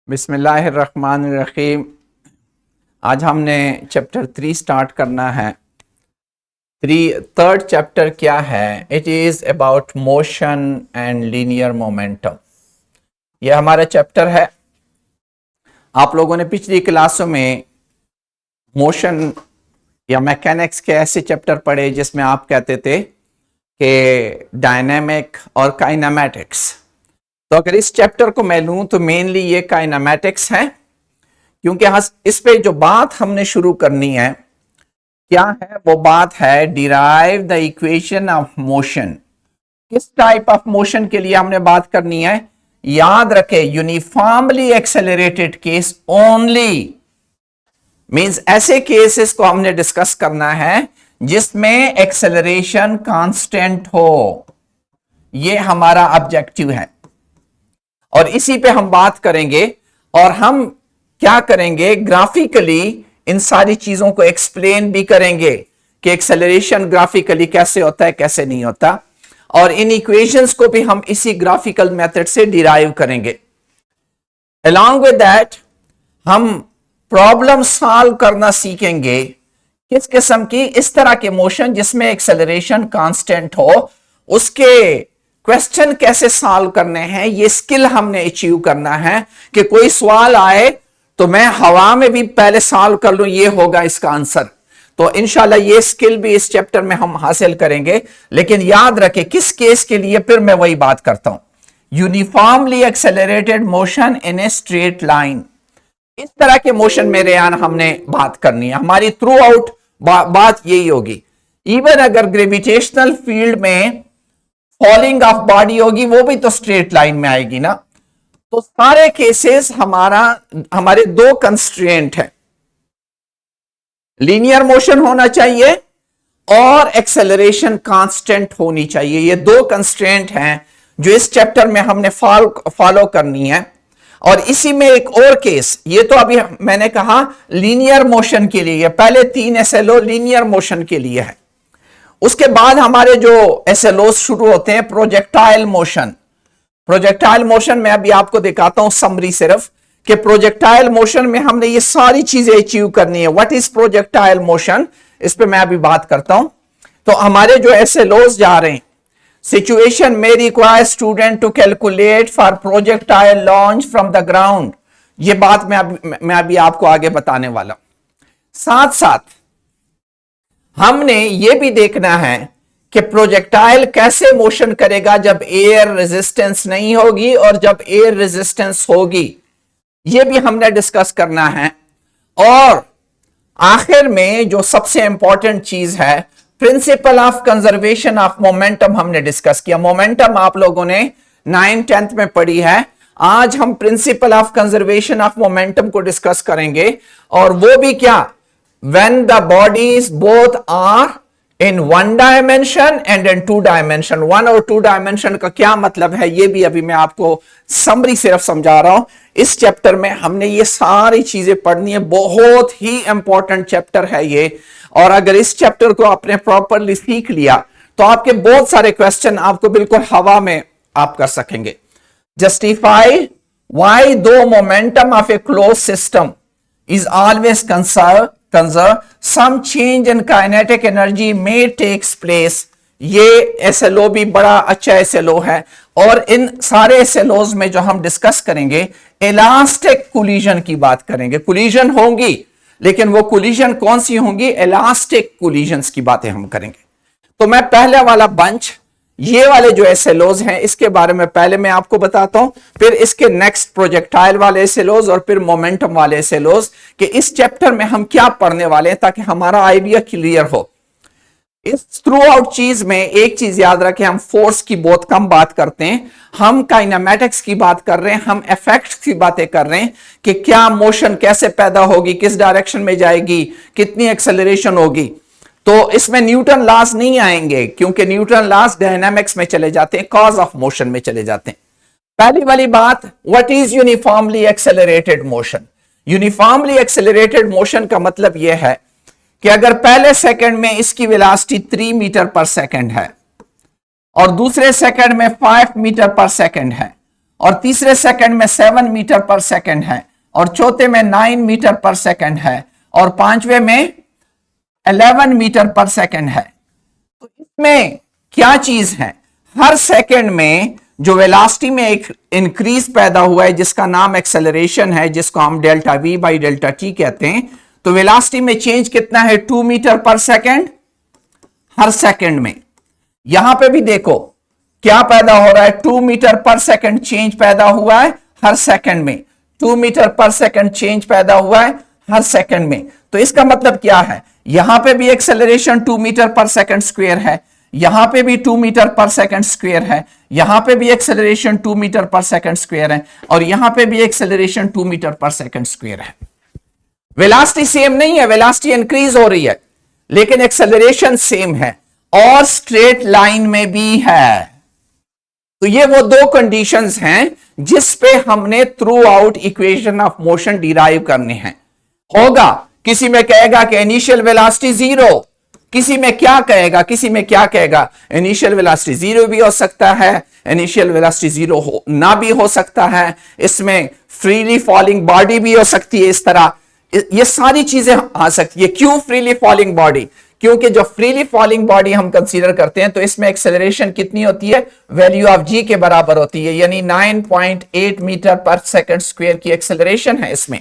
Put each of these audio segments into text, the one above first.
बिस्मिल्लाहिर्रहमानिर्रहीम। आज हमने चैप्टर 3 स्टार्ट करना है। थर्ड चैप्टर क्या है? It is about motion and linear momentum. यह हमारा चैप्टर है। आप लोगों ने पिछली क्लासों में मोशन या मैकेनिक्स के ऐसे चैप्टर पढ़े जिसमें आप कहते थे कि डायनेमिक और काइनेमैटिक्स। तो अगर इस चैप्टर को मैं लूं तो मेनली ये काइनेमैटिक्स है, क्योंकि इस पे जो बात हमने शुरू करनी है क्या है, वो बात है derive the equation of motion. किस टाइप ऑफ मोशन के लिए हमने बात करनी है? याद रखे, uniformly accelerated case only, means ऐसे केसेस को हमने डिस्कस करना है जिसमें एक्सेलरेशन कांस्टेंट हो। ये हमारा ऑब्जेक्टिव है और इसी पे हम बात करेंगे। और हम क्या करेंगे, ग्राफिकली इन सारी चीजों को एक्सप्लेन भी करेंगे कि एक्सेलरेशन ग्राफिकली कैसे होता है, कैसे नहीं होता, और इन इक्वेशंस को भी हम इसी ग्राफिकल मेथड से डिराइव करेंगे। अलॉन्ग विद दैट हम प्रॉब्लम सॉल्व करना सीखेंगे किस किस्म की, इस तरह के मोशन जिसमें एक्सेलरेशन कांस्टेंट हो, उसके क्वेश्चन कैसे सॉल्व करने हैं, ये स्किल हमने अचीव करना है कि कोई सवाल आए तो मैं हवा में भी पहले सॉल्व कर लूं, ये होगा इसका आंसर। तो इंशाल्लाह ये स्किल भी इस चैप्टर में हम हासिल करेंगे। लेकिन याद रखें किस केस के लिए, फिर मैं वही बात करता हूं, uniformly accelerated motion in a straight line. इस तरह के मोशन में रेयान हमने बात करनी है, हमारी थ्रू आउट बात यही होगी। इवन अगर ग्रेविटेशनल फील्ड में फॉलिंग ऑफ बॉडी होगी, वो भी तो स्ट्रेट लाइन में आएगी ना। तो सारे केसेस हमारे दो कंस्ट्रेंट हैं, लीनियर मोशन होना चाहिए और एक्सेलरेशन कांस्टेंट होनी चाहिए। ये दो कंस्ट्रेंट हैं जो इस चैप्टर में हमने फॉलो करनी है। और इसी में एक और केस, ये तो अभी मैंने कहा लीनियर मोशन के लिए, पहले 3 एसएलओ लीनियर मोशन के लिए है। उसके बाद हमारे जो एसएलओस शुरू होते हैं प्रोजेक्टाइल मोशन। प्रोजेक्टाइल मोशन में अभी आपको दिखाता हूं समरी सिर्फ कि प्रोजेक्टाइल मोशन में हमने ये सारी चीजें अचीव करनी है। व्हाट इज प्रोजेक्टाइल मोशन, इस पे मैं अभी बात करता हूं। तो हमारे जो एसएलओस जा रहे हैं, सिचुएशन में require student to calculate for projectile launch from the ground. ये बात मैं अभी आपको आगे बताने वाला हूं। साथ साथ हमने ये भी देखना है कि प्रोजेक्टाइल कैसे मोशन करेगा जब एयर रेजिस्टेंस नहीं होगी और जब एयर रेजिस्टेंस होगी, ये भी हमने डिस्कस करना है। और आखिर में जो सबसे इंपॉर्टेंट चीज है, principle of conservation of momentum हमने डिस्कस किया। मोमेंटम आप लोगों ने 9th 10th में पढ़ी है। आज हम principle of conservation of momentum को डिस्कस करेंगे। और वो भी क्या, when the bodies both are in one dimension and in two dimension। 1 और 2 dimension का क्या मतलब है, ये भी अभी मैं आपको समरी सिर्फ समझा रहा हूं। इस चैप्टर में हमने ये सारी चीजें पढ़नी है, बहुत ही इंपॉर्टेंट चैप्टर है ये। और अगर इस चैप्टर को आपने प्रॉपरली सीख लिया तो आपके बहुत सारे क्वेश्चन आपको बिल्कुल हवा में आप कर सकेंगे। जस्टिफाई व्हाई दो momentum of A close system is always conserve, some change in kinetic energy may takes place। ये एसएलओ भी बड़ा अच्छा एसएलओ है। और इन सारे एसएलओज में जो हम डिस्कस करेंगे, इलास्टिक कोलिजन की बात करेंगे। कोलिजन होंगी, लेकिन वो कोलिजन कौन सी होंगी, इलास्टिक कोलिजन्स की बातें हम करेंगे। तो मैं पहले वाला बंच, ये वाले जो एसएलओज हैं, इसके बारे में पहले मैं आपको बताता हूं, फिर इसके नेक्स्ट प्रोजेक्टाइल वाले एसएलओज और फिर मोमेंटम वाले एसएलओज, कि इस चैप्टर में हम क्या पढ़ने वाले हैं ताकि हमारा आइडिया क्लियर हो। इस थ्रू आउट चीज में एक चीज याद रखें, हम फोर्स की बहुत कम बात करते हैं, हम काइनेमैटिक्स की बात कर रहे हैं, हम इफेक्ट्स की बातें कर रहे हैं कि क्या मोशन कैसे पैदा होगी, किस डायरेक्शन में जाएगी, कितनी एक्सेलरेशन होगी। तो इसमें न्यूटन लॉज नहीं आएंगे, क्योंकि न्यूटन लॉज डायनामिक्स में चले जाते हैं, कॉज ऑफ मोशन में चले जाते हैं। पहली वाली बात, what is uniformly accelerated motion. Uniformly accelerated motion का मतलब यह है कि अगर पहले सेकंड में इसकी वेलोसिटी 3 मीटर पर सेकंड है और दूसरे सेकंड में 5 मीटर पर सेकंड है, और तीसरे सेकंड में 7 मीटर पर सेकंड है, और चौथे में 9 मीटर पर सेकंड है, और पांचवें में 11 मीटर पर सेकंड है। तो इसमें क्या चीज है, हर सेकंड में जो वेलोसिटी में एक इंक्रीज पैदा हुआ है जिसका नाम एक्सेलरेशन है, जिसको हम delta we by delta T कहते हैं। तो वेलोसिटी में चेंज कितना है, 2 मीटर पर सेकंड हर सेकंड में। यहां पे भी देखो क्या पैदा हो रहा है, 2 मीटर पर सेकंड चेंज पैदा हुआ है हर सेकंड में, 2 मीटर पर सेकंड चेंज पैदा हुआ है हर सेकंड में। तो इसका मतलब क्या है, यहां पे भी एक्सेलरेशन 2 मीटर पर सेकंड स्क्वायर है, यहां पे भी 2 मीटर पर सेकंड स्क्वायर है, यहां पे भी एक्सेलरेशन 2 मीटर पर सेकंड स्क्वायर है, और यहां पे भी एक्सेलरेशन 2 मीटर पर सेकंड स्क्वायर है। वेलोसिटी सेम नहीं है, वेलोसिटी इंक्रीज हो रही है, लेकिन एक्सेलरेशन सेम है और स्ट्रेट लाइन में भी है। तो ये वो दो कंडीशंस हैं जिस पे हमने through out equation of motion derive करने हैं। होगा किसी में कहेगा कि इनिशियल वेलोसिटी 0, किसी में क्या कहेगा, इनिशियल वेलोसिटी 0 भी हो सकता है, इनिशियल वेलोसिटी 0 ना भी हो सकता है, इसमें फ्रीली फॉलिंग बॉडी भी हो सकती है। इस तरह ये सारी चीजें आ सकती है। क्यों फ्रीली फॉलिंग बॉडी, क्योंकि जो फ्रीली फॉलिंग बॉडी हम कंसीडर करते हैं तो इसमें एक्सेलरेशन कितनी होती है, वैल्यू ऑफ जी के बराबर होती है, यानी 9.8 मीटर पर सेकंड स्क्वायर की एक्सेलरेशन है इसमें।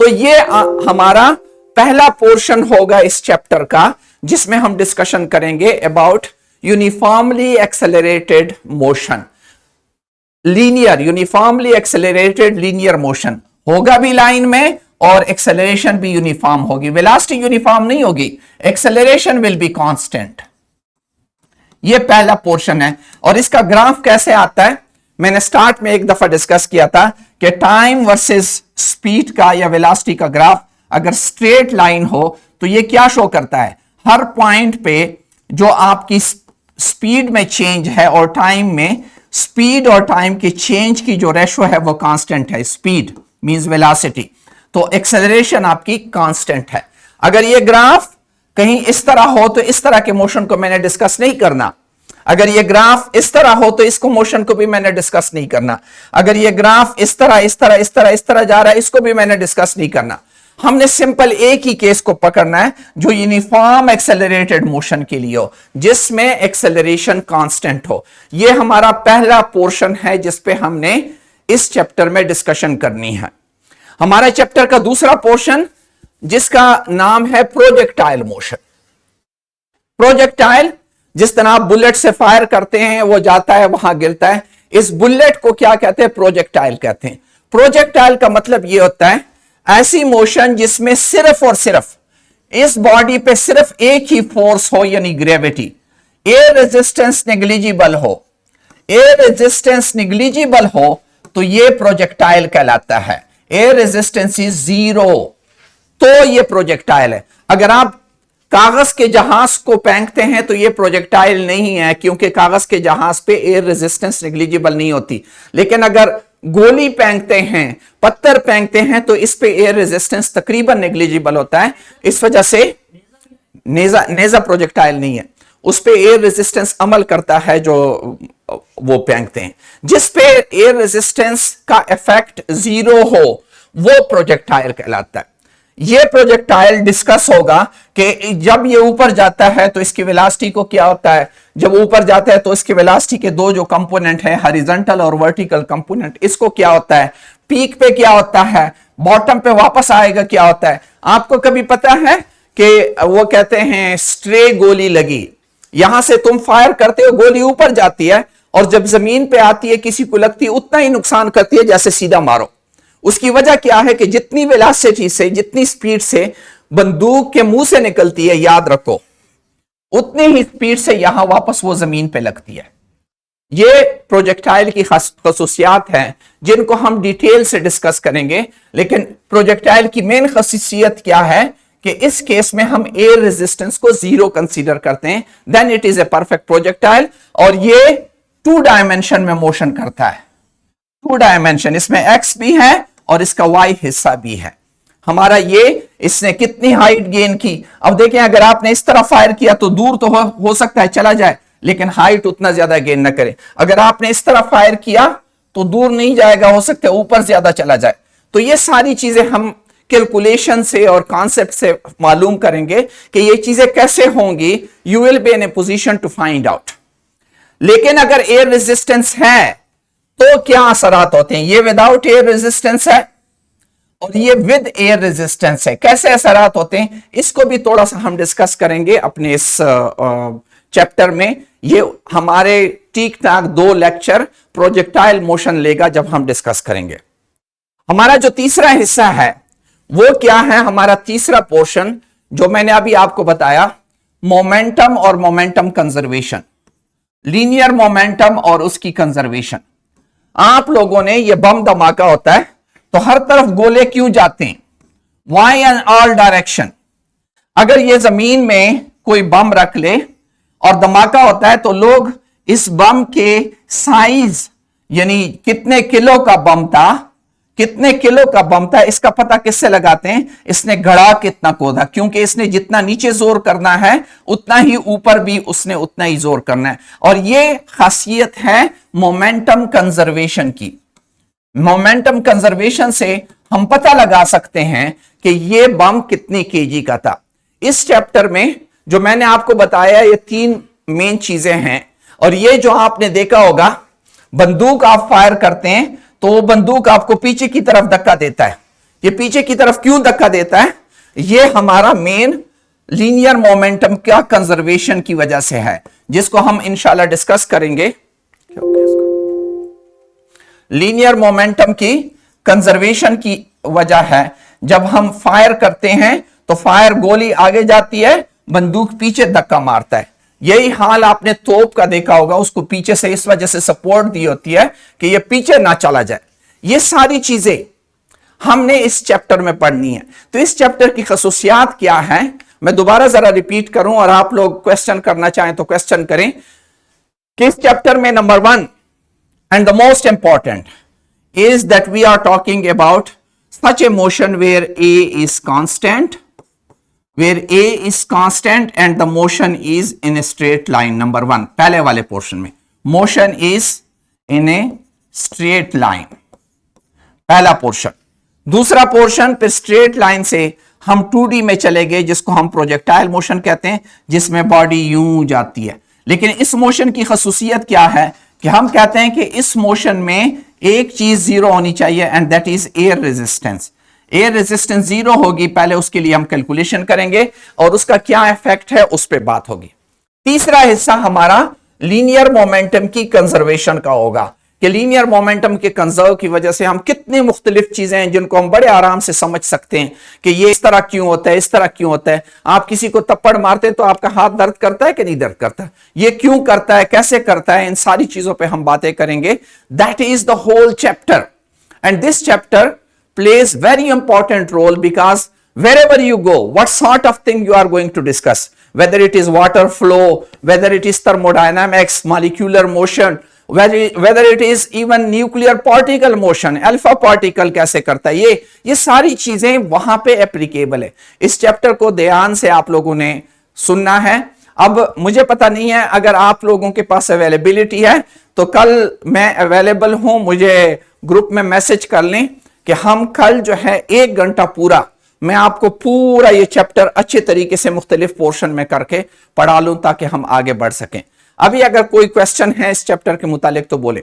तो ये हमारा पहला पोर्शन होगा इस चैप्टर का, जिसमें हम डिस्कशन करेंगे about uniformly accelerated motion, uniformly accelerated linear motion होगा भी लाइन में, और एक्सेलरेशन भी यूनिफॉर्म होगी। वेलोसिटी यूनिफॉर्म नहीं होगी, एक्सेलरेशन विल बी कांस्टेंट। ये पहला पोर्शन है। और इसका ग्राफ कैसे आता है, मैंने स्टार्ट में एक दफा डिस्कस किया था कि टाइम वर्सेस स्पीड का या वेलोसिटी का ग्राफ अगर स्ट्रेट लाइन हो तो ये क्या शो करता है, हर पॉइंट पे जो आपकी स्पीड में चेंज है और टाइम में, स्पीड और टाइम के चेंज की जो रेशो है वो कांस्टेंट है। स्पीड मींस वेलोसिटी, तो एक्सेलरेशन आपकी कांस्टेंट है। अगर ये ग्राफ कहीं इस तरह हो तो इस तरह के मोशन को मैंने डिस्कस नहीं करना, अगर ये ग्राफ इस तरह हो तो इसको मोशन को भी मैंने डिस्कस नहीं करना, अगर ये ग्राफ इस तरह जा रहा है इसको भी मैंने डिस्कस नहीं करना। हमने सिंपल एक ही केस को पकड़ना है जो यूनिफॉर्म एक्सेलरेटेड मोशन के लिए हो, जिसमें एक्सेलरेशन कांस्टेंट हो। यह हमारा पहला पोर्शन है जिस पे हमने इस चैप्टर में डिस्कशन करनी है। हमारा चैप्टर का दूसरा पोर्शन जिसका नाम है प्रोजेक्टाइल मोशन। प्रोजेक्टाइल जिस तरह आप बुलेट से फायर करते हैं, वो जाता है वहां गिरता है, इस बुलेट को क्या कहते हैं, प्रोजेक्टाइल कहते हैं। प्रोजेक्टाइल का मतलब यह होता है ऐसी मोशन जिसमें सिर्फ और सिर्फ इस बॉडी पे सिर्फ एक ही फोर्स हो, यानी ग्रेविटी। एयर रेजिस्टेंस नेग्लिजिबल हो, एयर रेजिस्टेंस नेग्लिजिबल हो तो यह प्रोजेक्टाइल कहलाता है। एयर रेजिस्टेंस इज 0 तो यह प्रोजेक्टाइल है। अगर आप कागज के जहाज को फेंकते हैं तो यह प्रोजेक्टाइल नहीं है, क्योंकि कागज के जहाज पे एयर रेजिस्टेंस नेग्लिजिबल नहीं होती। लेकिन अगर गोली फेंकते हैं, पत्थर फेंकते हैं, तो इस पे एयर रेजिस्टेंस तकरीबन नेग्लिजिबल होता है। इस वजह से नेजा प्रोजेक्टाइल नहीं है, उस पे एयर रेजिस्टेंस अमल करता है जो वो फेंकते हैं। जिस पे एयर रेजिस्टेंस का इफेक्ट 0 हो वो प्रोजेक्टाइल कहलाता है। ये प्रोजेक्टाइल डिस्कस होगा कि जब ये ऊपर जाता है तो इसकी वेलोसिटी को क्या होता है, जब ऊपर जाता है तो इसकी वेलोसिटी के दो जो कंपोनेंट है, हॉरिजॉन्टल और वर्टिकल कंपोनेंट, इसको क्या होता है, पीक पे क्या होता है, बॉटम पे वापस आएगा क्या होता है। आपको कभी पता है कि वो कहते हैं स्ट्रे गोली लगी, यहां से तुम फायर करते हो, गोली ऊपर जाती है और जब जमीन पे आती है किसी को लगती है उतना ही नुकसान करती है जैसे सीधा मारो। उसकी वजह क्या है कि जितनी वेलोसिटी से, जितनी स्पीड से बंदूक के मुंह से निकलती है, याद रखो, उतनी ही स्पीड से यहां वापस वो जमीन पे लगती है। ये प्रोजेक्टाइल की खसूसियात हैं जिनको हम डिटेल से डिस्कस करेंगे। लेकिन प्रोजेक्टाइल की मेन खसूसियत क्या है कि इस केस में हम एयर रेजिस्टेंस को 0 कंसीडर करते हैं, then it is a perfect projectile. और ये 2 डायमेंशन में मोशन करता है, 2 डायमेंशन, इसमें एक्स भी है और इसका वाई हिस्सा भी है। हमारा ये, इसने कितनी हाइट गेन की, अब देखें अगर आपने इस तरह फायर किया तो दूर तो हो सकता है चला जाए, लेकिन हाइट उतना ज्यादा गेन ना करे। अगर आपने इस तरह फायर किया तो दूर नहीं जाएगा, हो सकता है ऊपर ज्यादा चला जाए। तो ये सारी चीजें हम कैलकुलेशन से और कॉन्सेप्ट से मालूम करेंगे कि ये चीजें कैसे होंगी। You will be in a position to find out. लेकिन अगर एयर रेजिस्टेंस है तो क्या असरात होते हैं। ये विदाउट एयर रेजिस्टेंस है और ये विद एयर रेजिस्टेंस है, कैसे असरात होते हैं इसको भी थोड़ा सा हम डिस्कस करेंगे अपने इस चैप्टर में। ये हमारे ठीक ठाक 2 लेक्चर प्रोजेक्टाइल मोशन लेगा जब हम डिस्कस करेंगे। हमारा जो तीसरा हिस्सा है वो क्या है, हमारा तीसरा पोर्शन जो मैंने अभी आपको बताया, मोमेंटम और मोमेंटम कंजर्वेशन, लीनियर मोमेंटम और उसकी कंजर्वेशन। आप लोगों ने ये बम धमाका होता है तो हर तरफ गोले क्यों जाते हैं, वाई इन ऑल डायरेक्शन। अगर ये जमीन में कोई बम रख ले और धमाका होता है तो लोग इस बम के साइज, यानी कितने किलो का बम था, कितने किलो का बम था, इसका पता किससे लगाते हैं, इसने गड़ा कितना खोदा, क्योंकि इसने जितना नीचे जोर करना है उतना ही ऊपर भी उसने उतना ही जोर करना है। और ये खासियत है मोमेंटम कंजर्वेशन की। मोमेंटम कंजर्वेशन से हम पता लगा सकते हैं कि ये बम कितनी केजी का था। इस चैप्टर में जो मैंने आपको बताया ये 3 मेन चीजें हैं। और ये जो आपने देखा होगा, बंदूक आप फायर करते हैं तो वो बंदूक आपको पीछे की तरफ धक्का देता है। ये पीछे की तरफ क्यों धक्का देता है, ये हमारा मेन लीनियर मोमेंटम का कंजर्वेशन की वजह से है, जिसको हम इंशाल्लाह डिस्कस करेंगे। लीनियर मोमेंटम की कंजर्वेशन की वजह है, जब हम फायर करते हैं तो फायर गोली आगे जाती है, बंदूक पीछे धक्का मारता है। यही हाल आपने तोप का देखा होगा, उसको पीछे से इस वजह से सपोर्ट दी होती है कि ये पीछे ना चला जाए। ये सारी चीजें हमने इस चैप्टर में पढ़नी है। तो इस चैप्टर की खसूसियात क्या है, मैं दोबारा जरा रिपीट करूं और आप लोग क्वेश्चन करना चाहें तो क्वेश्चन करें कि इस चैप्टर में number 1 and the most important is that we are talking about such a motion where A is constant, and the motion is in a straight line. Number 1 पहले वाले पोर्शन में motion is in a straight line, पहला portion. दूसरा portion फिर straight line से हम 2D में चले गए, जिसको हम प्रोजेक्टाइल मोशन कहते हैं, जिसमें बॉडी यूं जाती है। लेकिन इस मोशन की खसूसियत क्या है कि हम कहते हैं कि इस मोशन में एक चीज 0 होनी चाहिए, and that is air resistance. Air resistance 0 होगी, पहले उसके लिए हम कैलकुलेशन करेंगे और उसका क्या इफेक्ट है उस पर बात होगी। तीसरा हिस्सा हमारा लीनियर मोमेंटम की कंजर्वेशन का होगा कि लीनियर मोमेंटम के कंजर्व की वजह से हम कितनी मुख्तलिफ चीजें हैं जिनको हम बड़े आराम से समझ सकते हैं कि ये इस तरह क्यों होता है, इस तरह क्यों होता है। आप किसी को थप्पड़ मारते हैं तो आपका हाथ दर्द करता है कि नहीं दर्द करता, ये क्यों करता है, कैसे करता है, इन सारी चीजों पे हम बातें करेंगे। That is the whole chapter, and this chapter plays very important role because wherever you go, what sort of thing you are going to discuss, whether it is water flow, whether it is thermodynamics, molecular motion, whether it is even nuclear particle motion, alpha particle कैसे करता है, ये सारी चीजें वहां पे applicable है। इस चैप्टर को ध्यान से आप लोगों ने सुनना है। अब मुझे पता नहीं है अगर आप लोगों के पास अवेलेबिलिटी है तो कल मैं अवेलेबल हूं, मुझे ग्रुप में मैसेज कर लें कि हम कल जो है 1 घंटा पूरा मैं आपको पूरा ये चैप्टर अच्छे तरीके से मुख्तलिफ पोर्शन में करके पढ़ा लूं ताकि हम आगे बढ़ सकें। अभी अगर कोई क्वेश्चन है इस चैप्टर के मुतालिक तो बोले।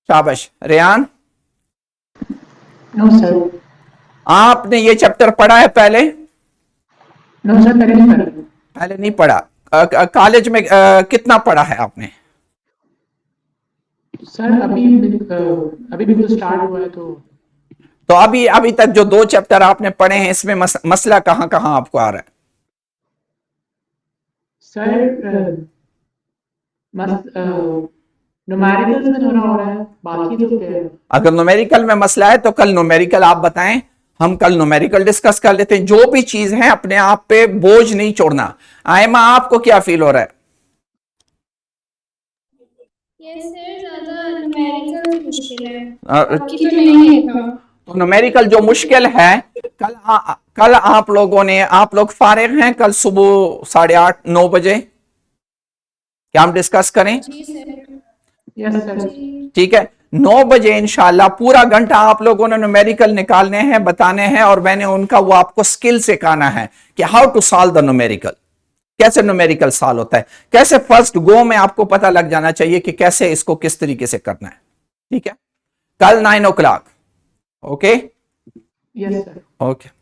शाबाश रेयान। No sir. आपने ये चैप्टर पढ़ा है पहले? नो सर, पहले नहीं पढ़ा। कॉलेज में कितना पढ़ा है आपने? सर अभी भी स्टार्ट हुआ है तो अभी तक जो 2 चैप्टर आपने पढ़े हैं इसमें मसला कहां कहां आपको आ रहा है? सर न्यूमेरिकल्स में थोड़ा हो रहा है, बाकी तो क्या है। अगर न्यूमेरिकल में मसला है तो कल न्यूमेरिकल आप बताएं, हम कल न्यूमेरिकल डिस्कस कर लेते हैं। जो भी चीज है अपने आप पे बोझ नहीं छोड़ना। आयमा आपको क्या फील हो रहा है? तो न्यूमेरिकल जो मुश्किल है कल आप लोग फारिग हैं कल सुबह 8:30-9 बजे क्या हम डिस्कस करें? Yes sir. ठीक है, 9 बजे इंशाल्लाह पूरा घंटा आप लोगों ने न्यूमेरिकल निकालने हैं, बताने हैं, और मैंने उनका वो आपको स्किल सिखाना है कि how to solve the numerical, कैसे न्यूमेरिकल सॉल्व होता है, कैसे फर्स्ट गो में आपको पता लग जाना चाहिए कि कैसे इसको किस तरीके से करना है। ठीक है, कल 9 o'clock। Okay yes sir. Okay.